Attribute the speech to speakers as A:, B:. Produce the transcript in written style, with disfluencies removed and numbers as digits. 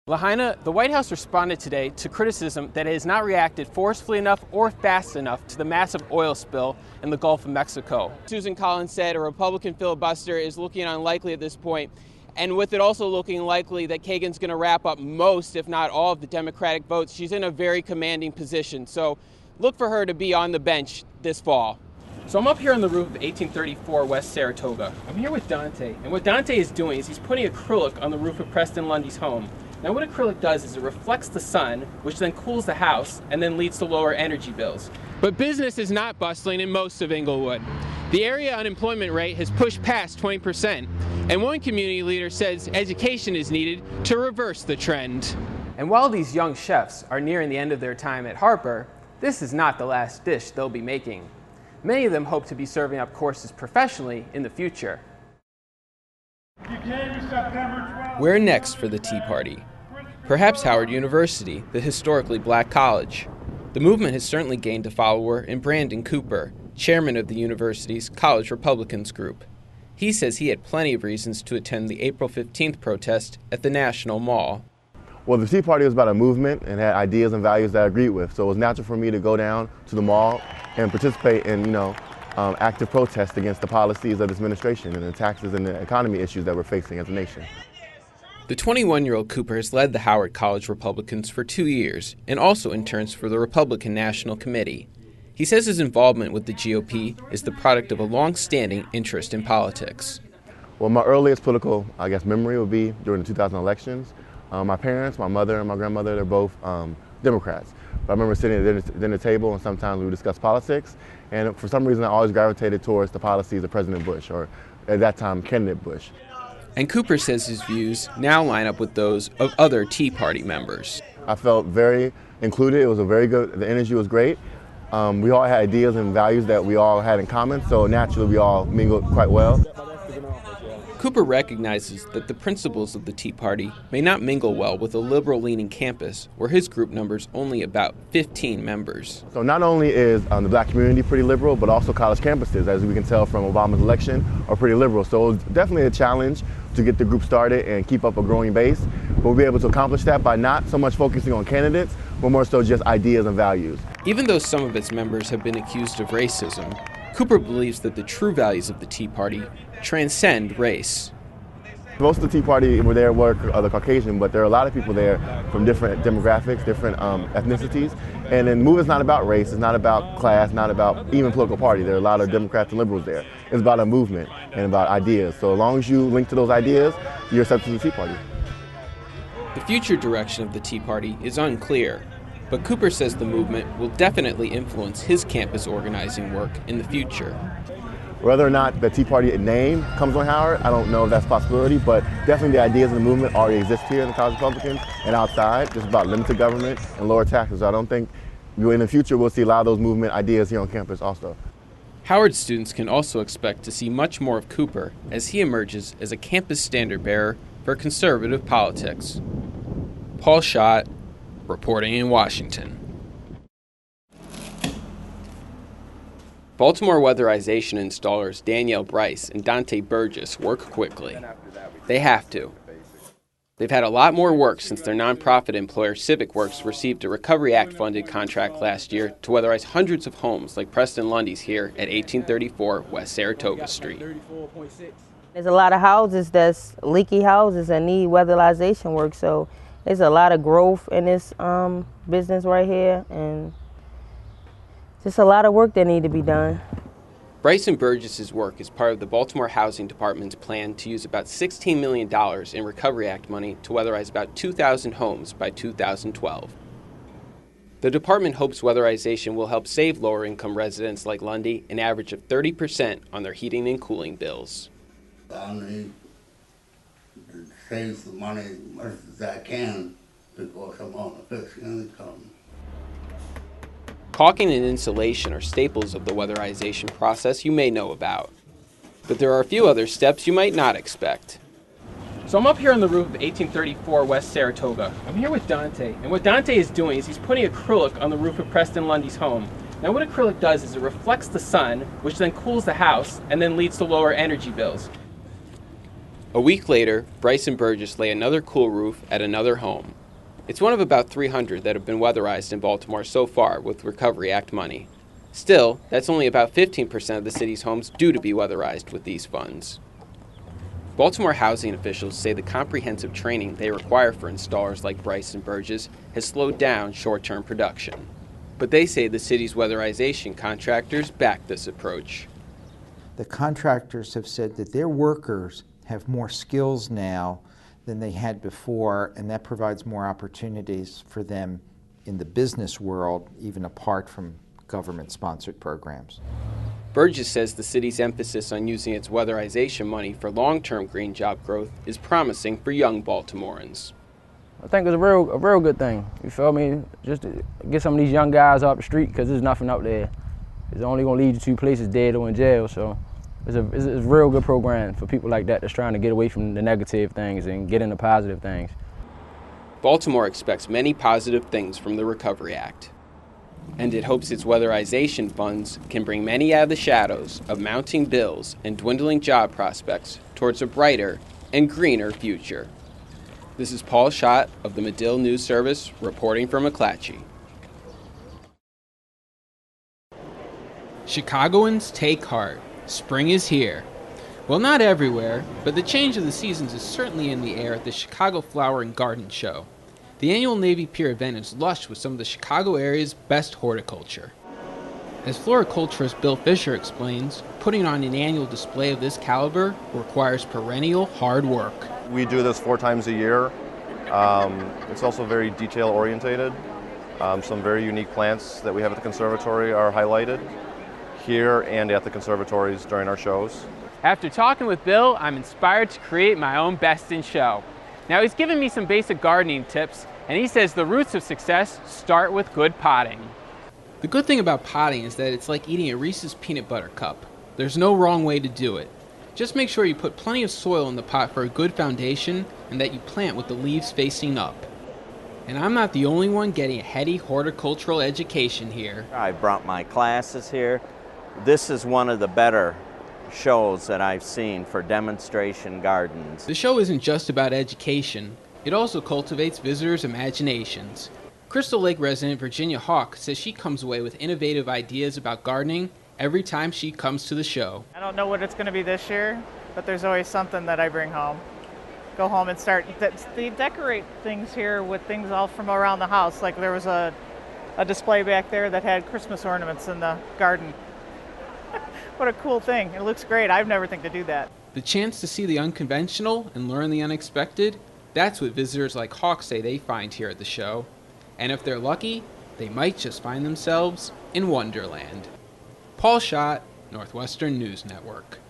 A: Lahaina, the White House responded today to criticism that it has not reacted forcefully enough or fast enough to the massive oil spill in the Gulf of Mexico. Susan Collins said a Republican filibuster is looking unlikely at this point, and with it also looking likely that Kagan's going to wrap up most, if not all, of the Democratic votes, she's in a very commanding position. So look for her to be on the bench this fall. So I'm up here on the roof of 1834 West Saratoga. I'm here with Dante, and what Dante is doing is he's putting acrylic on the roof of Preston Lundy's home. Now what acrylic does is it reflects the sun, which then cools the house and then leads to lower energy bills. But business is not bustling in most of Inglewood. The area unemployment rate has pushed past 20%, and one community leader says education is needed to reverse the trend. And while these young chefs are nearing the end of their time at Harper, this is not the last dish they'll be making. Many of them hope to be serving up courses professionally in the future.
B: Where next for the Tea Party? Perhaps Howard University, the historically black college. The movement has certainly gained a follower in Brandon Cooper, chairman of the university's College Republicans group. He says he had plenty of reasons to attend the April 15th protest at the National Mall.
C: Well, the Tea Party was about a movement and had ideas and values that I agreed with, so it was natural for me to go down to the mall and participate in, active protest against the policies of this administration and the taxes and the economy issues that we're facing as a nation.
B: The 21-year-old Cooper has led the Howard College Republicans for 2 years and also interns for the Republican National Committee. He says his involvement with the GOP is the product of a long-standing interest in politics.
C: Well, my earliest political, memory would be during the 2000 elections. My parents, my mother and my grandmother, they're both Democrats. But I remember sitting at the dinner table and sometimes we would discuss politics. And for some reason, I always gravitated towards the policies of President Bush, or at that time, candidate Bush.
B: And Cooper says his views now line up with those of other Tea Party members.
C: I felt very included. It was the energy was great. We all had ideas and values that we all had in common, so naturally we all mingled quite well.
B: Cooper recognizes that the principles of the Tea Party may not mingle well with a liberal-leaning campus where his group numbers only about 15 members.
C: So not only is the black community pretty liberal, but also college campuses, as we can tell from Obama's election, are pretty liberal. So it's definitely a challenge to get the group started and keep up a growing base. But we'll be able to accomplish that by not so much focusing on candidates, but more so just ideas and values.
B: Even though some of its members have been accused of racism, Cooper believes that the true values of the Tea Party transcend race.
C: Most of the Tea Party were there were the Caucasian, but there are a lot of people there from different demographics, different ethnicities. And the movement's not about race, it's not about class, not about even political party. There are a lot of Democrats and liberals there. It's about a movement and about ideas. So as long as you link to those ideas, you're accepted to the Tea Party.
B: The future direction of the Tea Party is unclear, but Cooper says the movement will definitely influence his campus organizing work in the future.
C: Whether or not the Tea Party name comes on Howard, I don't know if that's a possibility, but definitely the ideas of the movement already exist here in the College Republicans and outside, just about limited government and lower taxes. So I don't think in the future we'll see a lot of those movement ideas here on campus also.
B: Howard students can also expect to see much more of Cooper as he emerges as a campus standard bearer for conservative politics. Paul Schott, reporting in Washington. Baltimore weatherization installers Danielle Bryce and Dante Burgess work quickly. They have to. They've had a lot more work since their nonprofit employer Civic Works received a Recovery Act-funded contract last year to weatherize hundreds of homes like Preston Lundy's here at 1834 West Saratoga Street.
D: There's a lot of houses that's leaky houses that need weatherization work, so there's a lot of growth in this business right here, and just a lot of work that need to be done.
B: Bryce and Burgess's work is part of the Baltimore Housing Department's plan to use about $16 million in Recovery Act money to weatherize about 2,000 homes by 2012. The department hopes weatherization will help save lower-income residents like Lundy an average of 30% on their heating and cooling bills.
E: I need to save the money as much as I can because I'm on a fixed income.
B: Caulking and insulation are staples of the weatherization process you may know about. But there are a few other steps you might not expect.
A: So I'm up here on the roof of 1834 West Saratoga. I'm here with Dante, and what Dante is doing is he's putting acrylic on the roof of Preston Lundy's home. Now what acrylic does is it reflects the sun, which then cools the house and then leads to lower energy bills.
B: A week later, Bryce and Burgess lay another cool roof at another home. It's one of about 300 that have been weatherized in Baltimore so far with Recovery Act money. Still, that's only about 15% of the city's homes due to be weatherized with these funds. Baltimore housing officials say the comprehensive training they require for installers like Bryce and Burgess has slowed down short-term production. But they say the city's weatherization contractors back this approach.
F: The contractors have said that their workers have more skills now than they had before, and that provides more opportunities for them in the business world, even apart from government-sponsored programs.
B: Burgess says the city's emphasis on using its weatherization money for long-term green job growth is promising for young Baltimoreans.
G: I think it's a real good thing. You feel me? Just to get some of these young guys off the street, because there's nothing up there. It's only going to lead you to places dead or in jail. So it's a real good program for people like that that's trying to get away from the negative things and get into positive things.
B: Baltimore expects many positive things from the Recovery Act, and it hopes its weatherization funds can bring many out of the shadows of mounting bills and dwindling job prospects towards a brighter and greener future. This is Paul Schott of the Medill News Service reporting from McClatchy.
A: Chicagoans, take heart. Spring is here. Well, not everywhere, but the change of the seasons is certainly in the air at the Chicago Flower and Garden Show. The annual Navy Pier event is lush with some of the Chicago area's best horticulture. As floriculturist Bill Fisher explains, putting on an annual display of this caliber requires perennial hard work.
H: We do this 4 times a year. It's also very detail orientated. Some very unique plants that we have at the conservatory are highlighted here and at the conservatories during our shows.
A: After talking with Bill, I'm inspired to create my own Best in Show. Now, he's given me some basic gardening tips, and he says the roots of success start with good potting. The good thing about potting is that it's like eating a Reese's peanut butter cup. There's no wrong way to do it. Just make sure you put plenty of soil in the pot for a good foundation and that you plant with the leaves facing up. And I'm not the only one getting a heady horticultural education here.
I: I brought my classes here. This is one of the better shows that I've seen for demonstration gardens.
A: The show isn't just about education. It also cultivates visitors' imaginations. Crystal Lake resident Virginia Hawk says she comes away with innovative ideas about gardening every time she comes to the show.
J: I don't know what it's going to be this year, but there's always something that I bring home. Go home and start. They decorate things here with things all from around the house. Like there was a display back there that had Christmas ornaments in the garden. What a cool thing. It looks great. I've never think to do that.
A: The chance to see the unconventional and learn the unexpected, that's what visitors like Hawk say they find here at the show. And if they're lucky, they might just find themselves in Wonderland. Paul Schott, Northwestern News Network.